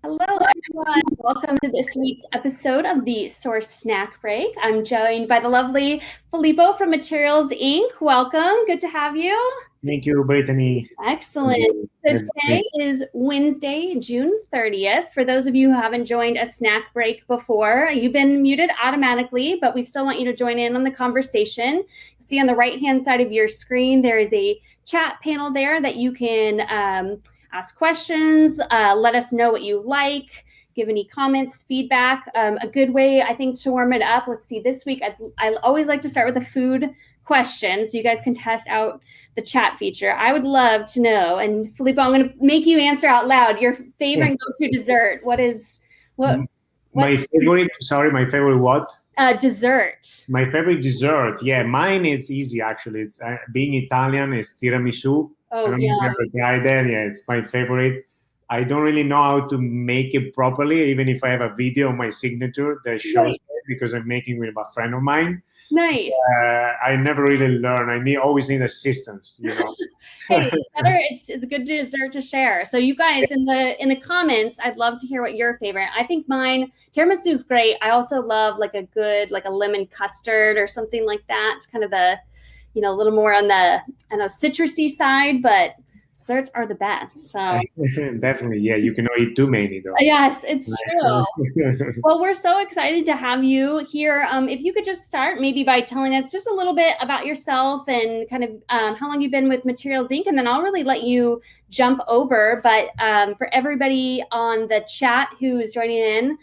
Hello, everyone. Welcome to this week's episode of the Source Snack Break. I'm joined by the lovely Filippo from Materials Inc. Welcome. Good to have you. Thank you, Brittany. Excellent. So today is Wednesday, June 30th. For those of you who haven't joined a snack break before, you've been muted automatically, but we still want you to join in on the conversation. See on the right-hand side of your screen, there is a chat panel there that you can ask questions, let us know what you like, give any comments, feedback. A good way, I think, to warm it up. Let's see, this week, I always like to start with a food question so you guys can test out the chat feature. I would love to know, and Filippo, I'm going to make you answer out loud, your favorite go-to dessert. My favorite what? Dessert. My favorite dessert, yeah, mine is easy actually. It's being Italian, is tiramisu. Oh, I don't yeah. know if you ever tried that. Yeah, it's my favorite. I don't really know how to make it properly, even if I have a video of my signature that shows it, because I'm making with a friend of mine. Nice. I never really learn. Always need assistance, you know. Hey, it's a good dessert to share. So you guys in the comments, I'd love to hear what your favorite. I think mine, tiramisu is great. I also love like a lemon custard or something like that. It's kind of a little more on the citrusy side, but desserts are the best. So Definitely, yeah. You cannot eat too many though. Yes, it's true. Well, we're so excited to have you here. If you could just start maybe by telling us just a little bit about yourself and kind of how long you've been with Materials Inc., and then I'll really let you jump over. But for everybody on the chat who is joining in,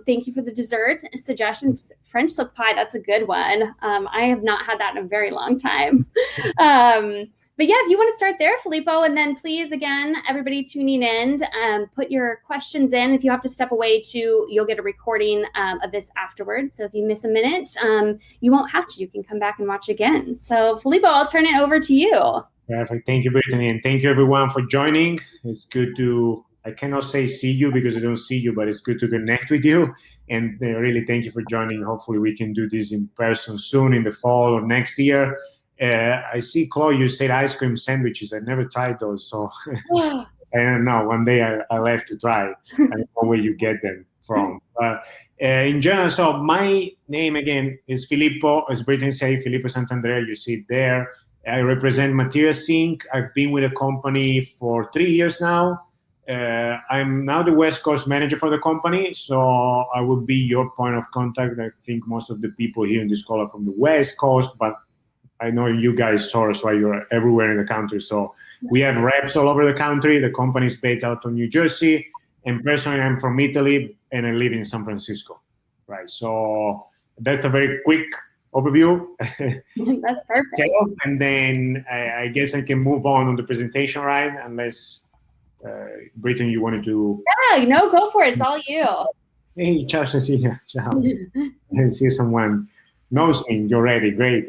thank you for the dessert suggestions. French silk pie, that's a good one. I have not had that in a very long time. But yeah, if you want to start there, Filippo, and then please, again, everybody tuning in, put your questions in. If you have to step away you'll get a recording of this afterwards. So if you miss a minute, you won't have to. You can come back and watch again. So Filippo, I'll turn it over to you. Perfect. Thank you, Brittany, and thank you everyone for joining. It's good to, I cannot say see you because I don't see you, but it's good to connect with you. And really thank you for joining. Hopefully we can do this in person soon in the fall or next year. I see, Chloe, you said ice cream sandwiches. I never tried those, so I don't know. One day I'll have to try. I don't know where you get them from. In general, so my name again is Filippo. As Brittany said, Filippo Santandrea. You see it there. I represent Materials Inc. I've been with the company for 3 years now. I'm now the West Coast manager for the company, so I will be your point of contact. I think most of the people here in this call are from the West Coast, but I know you guys source, right? You're everywhere in the country. So we have reps all over the country. The company is based out of New Jersey. And personally, I'm from Italy and I live in San Francisco, right? So that's a very quick overview. That's perfect. And then I guess I can move on the presentation, right? Unless, Brittany, you wanted to... Yeah, no, go for it. It's all you. Hey, ciao, Cecilia. Ciao. I see someone knows me. You're ready. Great.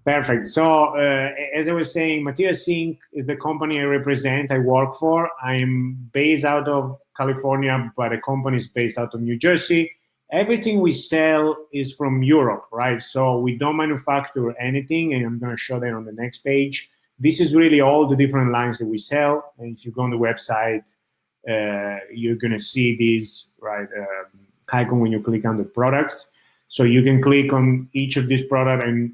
Perfect. So as I was saying, Materials Inc. is the company I represent, I work for. I'm based out of California, but the company is based out of New Jersey. Everything we sell is from Europe, right? So we don't manufacture anything, and I'm going to show that on the next page. This is really all the different lines that we sell. And if you go on the website, you're going to see these, right, icon when you click on the products. So you can click on each of these products and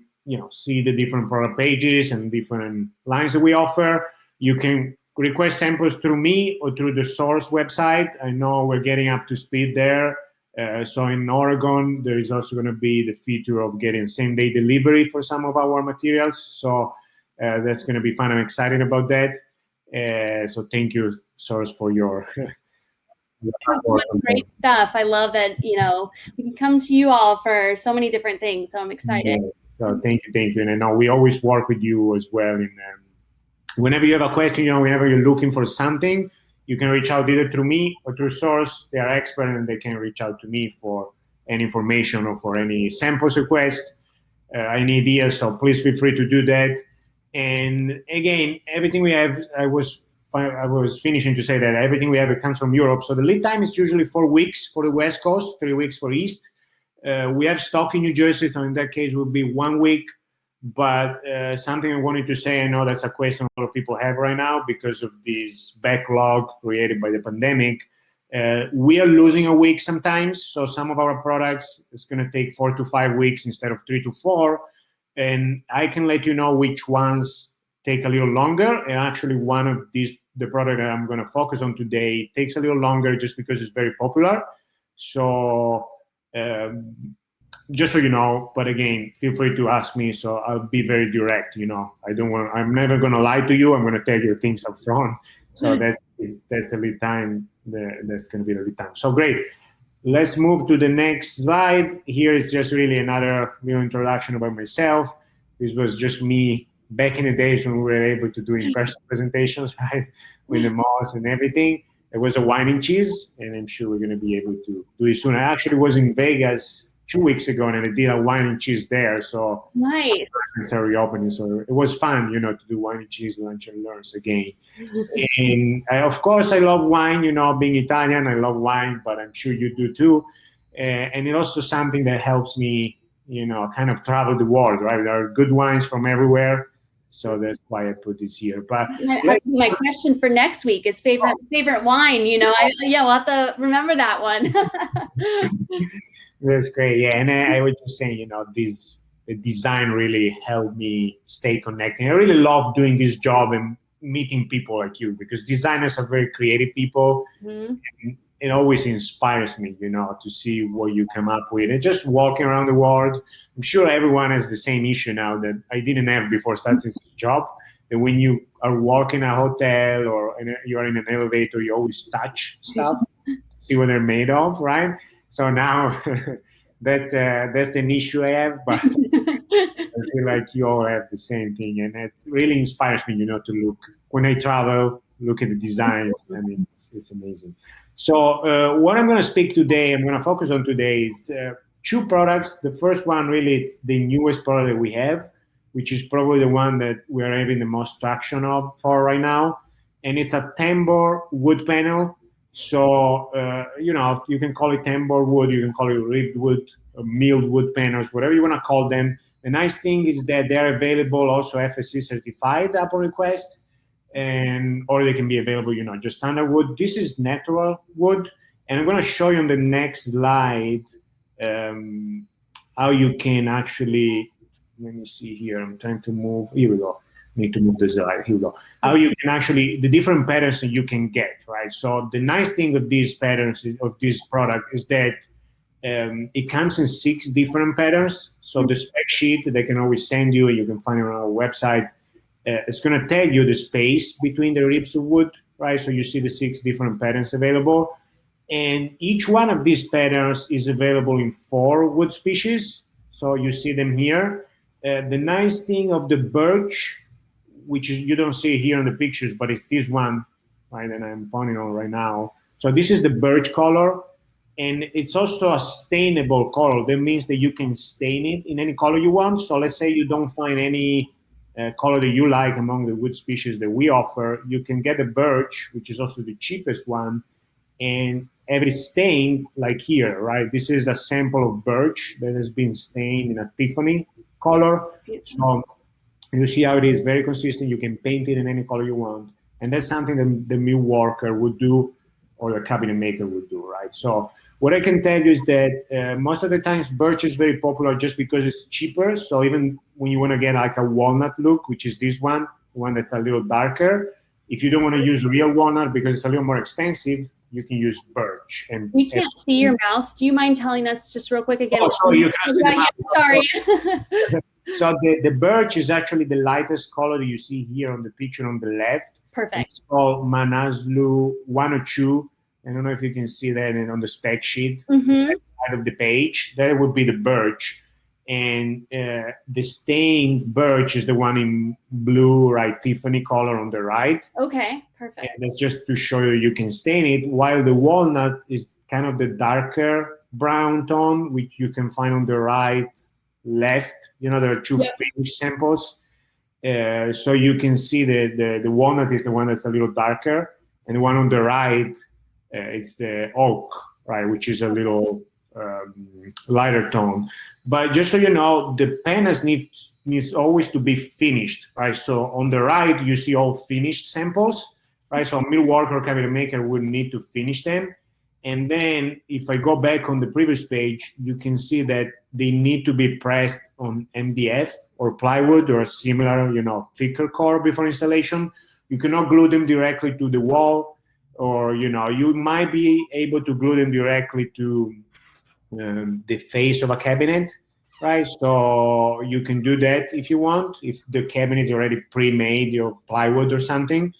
see the different product pages and different lines that we offer. You can request samples through me or through the Source website. I know we're getting up to speed there. So in Oregon, there is also going to be the feature of getting same-day delivery for some of our materials. So that's going to be fun. I'm excited about that. So thank you, Source, for your... Great stuff. I love that, we can come to you all for so many different things. So I'm excited. Yeah. So thank you. And I know we always work with you as well. And whenever you have a question, whenever you're looking for something, you can reach out either through me or through Source. They are expert and they can reach out to me for any information or for any samples request, any ideas. So please feel free to do that. And again, everything we have, I was finishing to say that everything we have, it comes from Europe. So the lead time is usually 4 weeks for the West Coast, 3 weeks for East. We have stock in New Jersey, so in that case, it will be 1 week. But something I wanted to say, I know that's a question a lot of people have right now because of this backlog created by the pandemic. We are losing a week sometimes. So some of our products, it's going to take 4 to 5 weeks instead of 3 to 4. And I can let you know which ones take a little longer. And actually one of these, the product that I'm going to focus on today, takes a little longer just because it's very popular. So just so you know, but again, feel free to ask me. So I'll be very direct. I'm never going to lie to you. I'm going to tell you things up front. So that's the lead time. That's going to be the lead time. So great. Let's move to the next slide. Here is just really another introduction about myself. This was just me back in the days when we were able to do in-person presentations, right? With the malls and everything. It was a wine and cheese, and I'm sure we're going to be able to do it soon. I actually was in Vegas 2 weeks ago, and I did a wine and cheese there. So nice. It's a reopening, so it was fun, to do wine and cheese lunch and learns again. And of course, I love wine. Being Italian, I love wine, but I'm sure you do too. And it's also something that helps me, kind of travel the world, right? There are good wines from everywhere. So that's why I put this here. But that's my question for next week is favorite wine. We'll have to remember that one. That's great. Yeah, and I was just saying, the design really helped me stay connected. I really love doing this job and meeting people like you because designers are very creative people. Mm-hmm. And it always inspires me, to see what you come up with. And just walking around the world, I'm sure everyone has the same issue now that I didn't have before starting this job. That when you are walking a hotel or you are in an elevator, you always touch stuff, see what they're made of, right? So now that's an issue I have, but I feel like you all have the same thing, and it really inspires me, to look when I travel, look at the designs, and it's amazing. So what I'm going to speak today, I'm going to focus on today is 2 products. The first one really is the newest product that we have, which is probably the one that we are having the most traction for right now, and it's a Tambora wood panel. So, you can call it Timberwood, you can call it ribbed wood, milled wood panels, whatever you want to call them. The nice thing is that they're available also FSC certified upon request, or they can be available, just standard wood. This is natural wood, and I'm going to show you on the next slide how you can actually, let me see here, I'm trying to move, here we go. Need to move the slide. Here we go. How you can actually, the different patterns that you can get, right? So the nice thing of these patterns, of this product, is that it comes in 6 different patterns. So the spec sheet they can always send you, and you can find it on our website. It's going to tell you the space between the ribs of wood, right? So you see the 6 different patterns available. And each one of these patterns is available in 4 wood species. So you see them here. The nice thing of the birch, which is, you don't see here in the pictures, but it's this one, right, that I'm pointing on right now. So this is the birch color, and it's also a stainable color. That means that you can stain it in any color you want. So let's say you don't find any color that you like among the wood species that we offer, you can get the birch, which is also the cheapest one, and every stain, like here, right? This is a sample of birch that has been stained in a Tiffany color. So you see how it is very consistent. You can paint it in any color you want. And that's something that the mill worker would do, or the cabinet maker would do, right? So what I can tell you is that most of the times birch is very popular just because it's cheaper. So even when you want to get like a walnut look, which is this one that's a little darker, if you don't want to use real walnut because it's a little more expensive, you can use birch. And we can't see your mouse. Do you mind telling us just real quick again? Oh, sorry, you can see the mouse. Sorry. So the birch is actually the lightest color that you see here on the picture on the left. Perfect. It's called Manaslu 102. I don't know if you can see that on the spec sheet, that side of the page. That would be the birch. And the stained birch is the one in blue, right, Tiffany color on the right. Okay, perfect. And that's just to show you can stain it, while the walnut is kind of the darker brown tone, which you can find on the right, left. There are 2 finished samples. So you can see the walnut is the one that's a little darker, and the one on the right is the oak, right, which is a little lighter tone. But just so you know, the panels needs always to be finished, right? So on the right, you see all finished samples, right? So a mill worker or cabinet maker would need to finish them. And then if I go back on the previous page, you can see that they need to be pressed on MDF or plywood or a similar, thicker core before installation. You cannot glue them directly to the wall, or, you might be able to glue them directly to the face of a cabinet, right? So you can do that if you want, if the cabinet is already pre-made of plywood or something.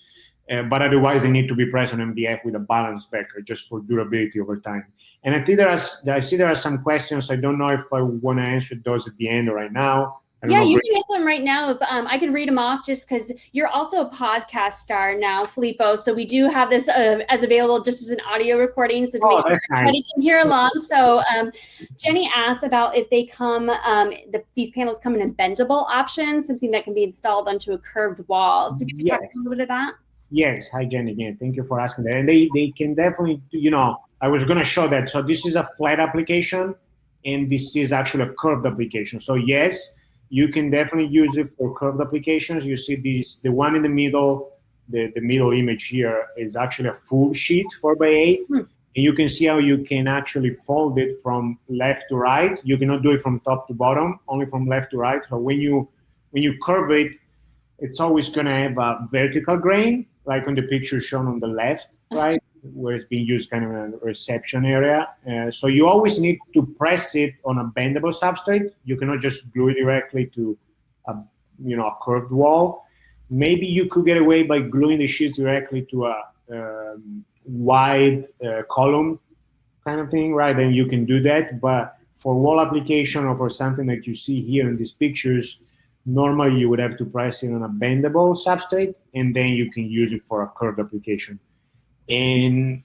But otherwise, they need to be pressed on MDF with a balanced backer just for durability over time. And I think I see there are some questions. I don't know if I want to answer those at the end or right now. Yeah, you can answer them right now. If I could read them off, just because you're also a podcast star now, Filippo. So we do have this as available just as an audio recording, so to make sure everybody can hear along. So Jenny asked about if they come, these panels come in a bendable option, something that can be installed onto a curved wall. So could you talk a little bit of that? Yes. Hi, Jenny. Again, thank you for asking that. And they can definitely, I was going to show that. So this is a flat application, and this is actually a curved application. So yes, you can definitely use it for curved applications. You see the one in the middle, the middle image here is actually a full sheet 4x8. And you can see how you can actually fold it from left to right. You cannot do it from top to bottom, only from left to right. So when you curve it, it's always going to have a vertical grain, like on the picture shown on the left, right, where it's being used kind of in a reception area. So you always need to press it on a bendable substrate. You cannot just glue it directly to a curved wall. Maybe you could get away by gluing the sheets directly to a wide column kind of thing, right? Then you can do that. But for wall application or for something that you see here in these pictures, normally you would have to press it on a bendable substrate, and then you can use it for a curved application. And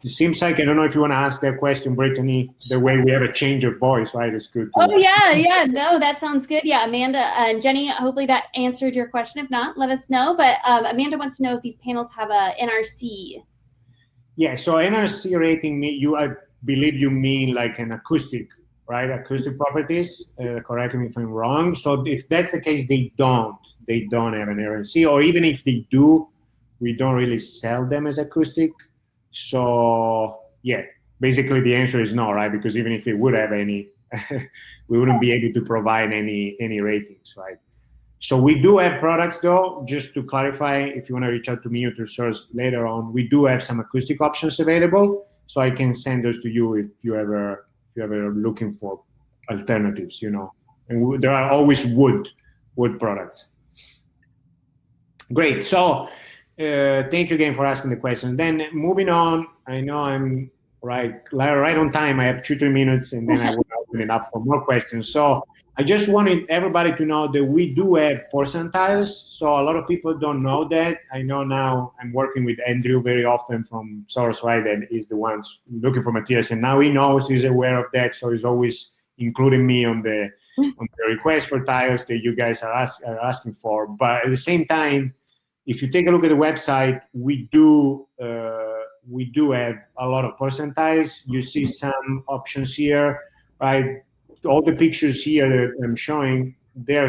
it seems like, I don't know if you want to ask that question, Brittany, the way we have a change of voice, right? It's good. Oh, yeah. No, that sounds good. Yeah, Amanda and Jenny, hopefully that answered your question. If not, let us know. But Amanda wants to know if these panels have a NRC. Yeah, so NRC rating, I believe you mean like an acoustic, right? Acoustic properties. Correct me if I'm wrong. So if that's the case, they don't have an NRC, or even if they do, we don't really sell them as acoustic. So yeah, basically the answer is no, right? Because even if it would have any, we wouldn't be able to provide any ratings, right? So we do have products, though, just to clarify, if you want to reach out to me or to Source later on, we do have some acoustic options available. So I can send those to you if you ever looking for alternatives, And there are always wood products. Great. So thank you again for asking the question. Then moving on, I know I'm right on time. I have 2-3 minutes, and then I will open it up for more questions. So I just wanted everybody to know that we do have percentiles. So a lot of people don't know that. I know now I'm working with Andrew very often from Source, right? And he's the one looking for materials, and now he knows, he's aware of that. So he's always including me on the request for tiles that you guys are asking for. But at the same time, if you take a look at the website, we do have a lot of percentiles. You see some options here, right? All the pictures here that I'm showing, they are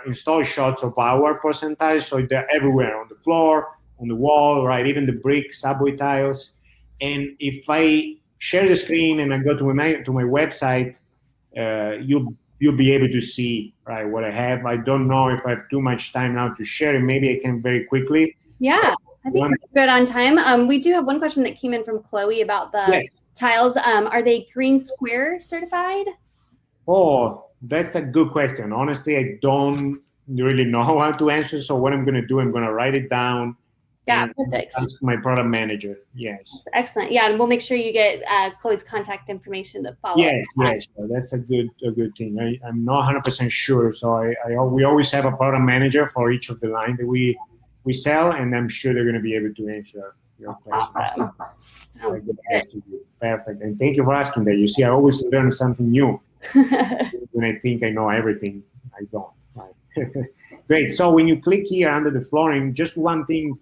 installed shots of our percentiles, so they're everywhere, on the floor, on the wall, right? Even the brick subway tiles. And if I share the screen and I go to my website, you'll be able to see, right, what I have. I don't know if I have too much time now to share it. Maybe I can very quickly. Yeah, I think we're good on time. We do have one question that came in from Chloe about the tiles. Are they green square certified? Oh, that's a good question. Honestly, I don't really know how to answer. So what I'm going to do, I'm going to write it down. Yeah, perfect. Ask my product manager. Yes. Excellent. Yeah, and we'll make sure you get Chloe's contact information to follow. Yes. That's a good thing. I'm not 100% sure. So we always have a product manager for each of the line that we sell, and I'm sure they're going to be able to answer your question. Awesome. Sounds good. Perfect. And thank you for asking that. You see, I always learn something new. When I think I know everything, I don't. Right? Great. So when you click here under the flooring, just one thing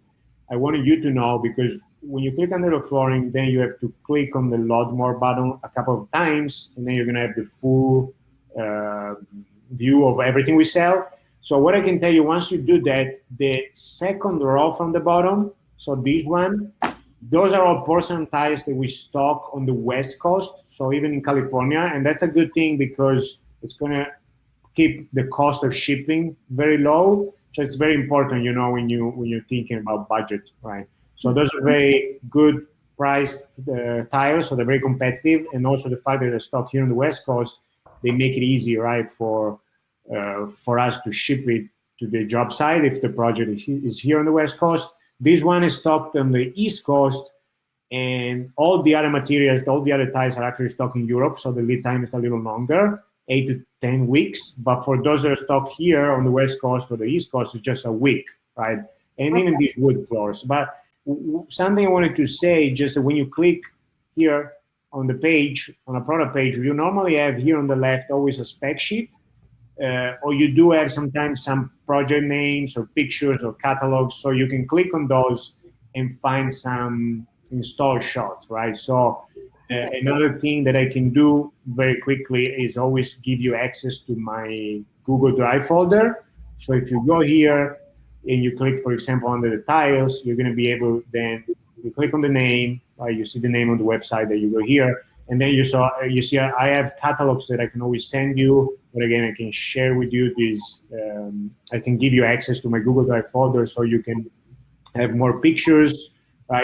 I wanted you to know, because when you click under the flooring, then you have to click on the load more button a couple of times, and then you're gonna have the full view of everything we sell. So what I can tell you, once you do that, the second row from the bottom, so this one, those are all percentiles that we stock on the West Coast, so even in California, and that's a good thing because it's gonna keep the cost of shipping very low. So it's very important, when you're thinking about budget, right? So those are very good priced tires, so they're very competitive, and also the fact that they're stocked here on the West Coast, they make it easy, right, for us to ship it to the job site if the project is here on the West Coast. This one is stocked on the East Coast, and all the other materials, all the other tires are actually stocked in Europe, so the lead time is a little longer, 8 to 10 weeks. But for those that are stocked here on the West Coast or the East Coast, it's just a week, right? And even these wood floors. But something I wanted to say, just that when you click here on the page, on a product page, you normally have here on the left always a spec sheet, or you do have sometimes some project names or pictures or catalogs, so you can click on those and find some install shots, right? So another thing that I can do very quickly is always give you access to my Google Drive folder. So if you go here and you click, for example, under the tiles, you're going to be able then you click on the name, you see the name on the website, that you go here, and then you see I have catalogs that I can always send you. But again, I can share with you this. I can give you access to my Google Drive folder, so you can have more pictures.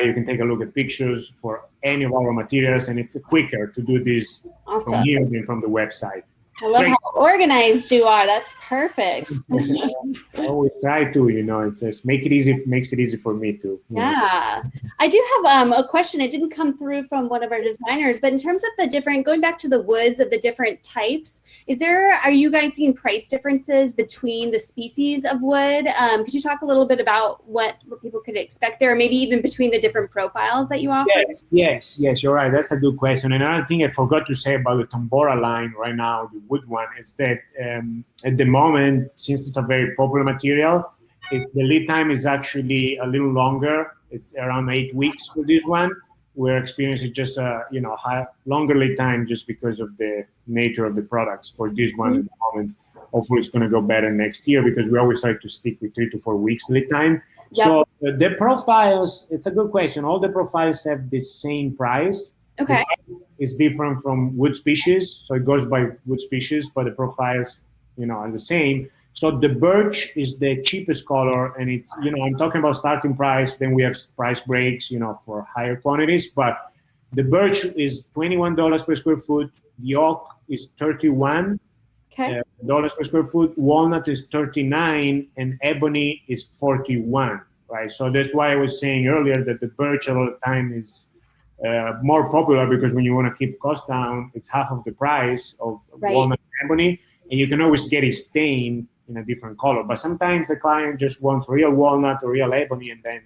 You can take a look at pictures for any of our materials, and it's quicker to do this from here than from the website. I love how organized you are. That's perfect. I always try to, it just makes it easy for me to. Yeah. I do have a question. It didn't come through from one of our designers, but in terms of the different, going back to the woods of the different types, are you guys seeing price differences between the species of wood? Could you talk a little bit about what people could expect there, or maybe even between the different profiles that you offer? Yes, you're right. That's a good question. Another thing I forgot to say about the Tambora line right now, the wood one, is that at the moment, since it's a very popular material, the lead time is actually a little longer. It's around 8 weeks for this one. We're experiencing just a longer lead time just because of the nature of the products for this one at the moment. Hopefully it's going to go better next year, because we always try to stick with 3 to 4 weeks lead time. Yep. So the profiles, it's a good question. All the profiles have the same price. Okay. It's different from wood species, so it goes by wood species, but the profiles, are the same. So the birch is the cheapest color, and it's, I'm talking about starting price. Then we have price breaks, for higher quantities. But the birch is $21 per square foot. The oak is $31 per square foot. Walnut is $39, and ebony is $41. Right. So that's why I was saying earlier that the birch a lot of time is more popular, because when you want to keep costs down, it's half of the price of walnut and ebony, and you can always get it stained in a different color. But sometimes the client just wants real walnut or real ebony, and then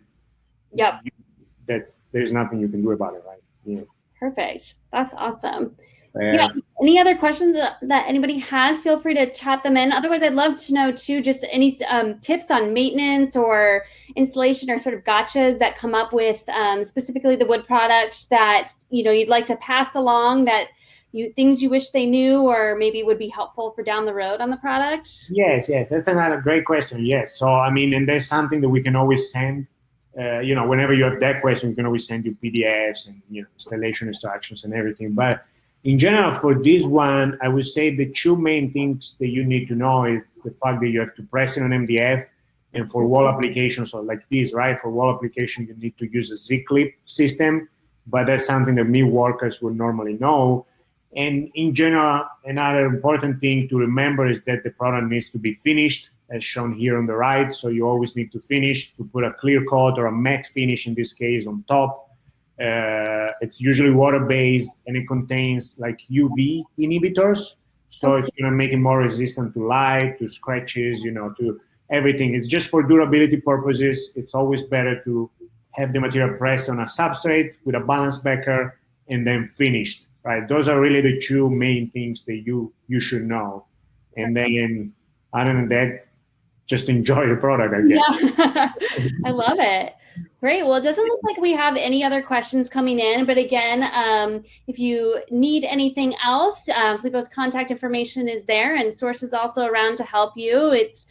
there's nothing you can do about it, right? Yeah. Perfect. That's awesome. Yeah. Any other questions that anybody has, feel free to chat them in. Otherwise, I'd love to know too, just any tips on maintenance or installation or sort of gotchas that come up with specifically the wood product that you'd like to pass along, that things you wish they knew or maybe would be helpful for down the road on the product. Yes, that's another great question. Yes, so and there's something that we can always send. Whenever you have that question, we can always send you PDFs and installation instructions and everything. But in general, for this one, I would say the two main things that you need to know is the fact that you have to press it on MDF, and for wall applications, so like this, right? For wall application, you need to use a Z-clip system, but that's something that meat workers will normally know. And in general, another important thing to remember is that the product needs to be finished, as shown here on the right. So you always need to finish, to put a clear coat or a matte finish, in this case, on top. It's usually water-based, and it contains like UV inhibitors, so it's going to make it more resistant to light, to scratches, to everything. It's just for durability purposes. It's always better to have the material pressed on a substrate with a balanced backer and then finished, right? Those are really the two main things that you should know. And then other than that, just enjoy the product, I guess. Yeah. I love it. Great. Well, it doesn't look like we have any other questions coming in, but again, if you need anything else, Filippo's contact information is there, and Source is also around to help you. It's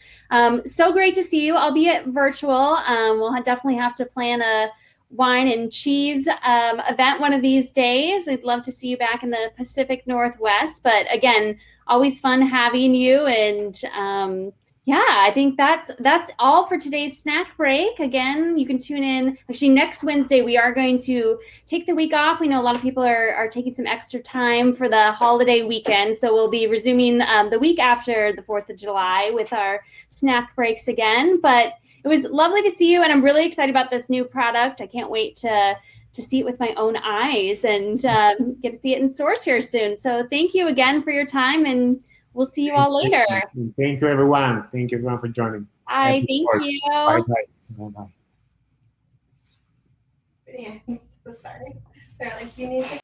so great to see you, albeit virtual. We'll definitely have to plan a wine and cheese event one of these days. I'd love to see you back in the Pacific Northwest, but again, always fun having you. And yeah, I think that's all for today's snack break. Again, you can tune in. Actually, next Wednesday, we are going to take the week off. We know a lot of people are taking some extra time for the holiday weekend. So we'll be resuming the week after the 4th of July with our snack breaks again. But it was lovely to see you, and I'm really excited about this new product. I can't wait to see it with my own eyes and get to see it in Source here soon. So thank you again for your time, and we'll see you all later. Thank you, everyone. Thank you, everyone, for joining. Bye. Thank you. Bye-bye. Bye-bye. Yeah, I'm so sorry. They're like, you need to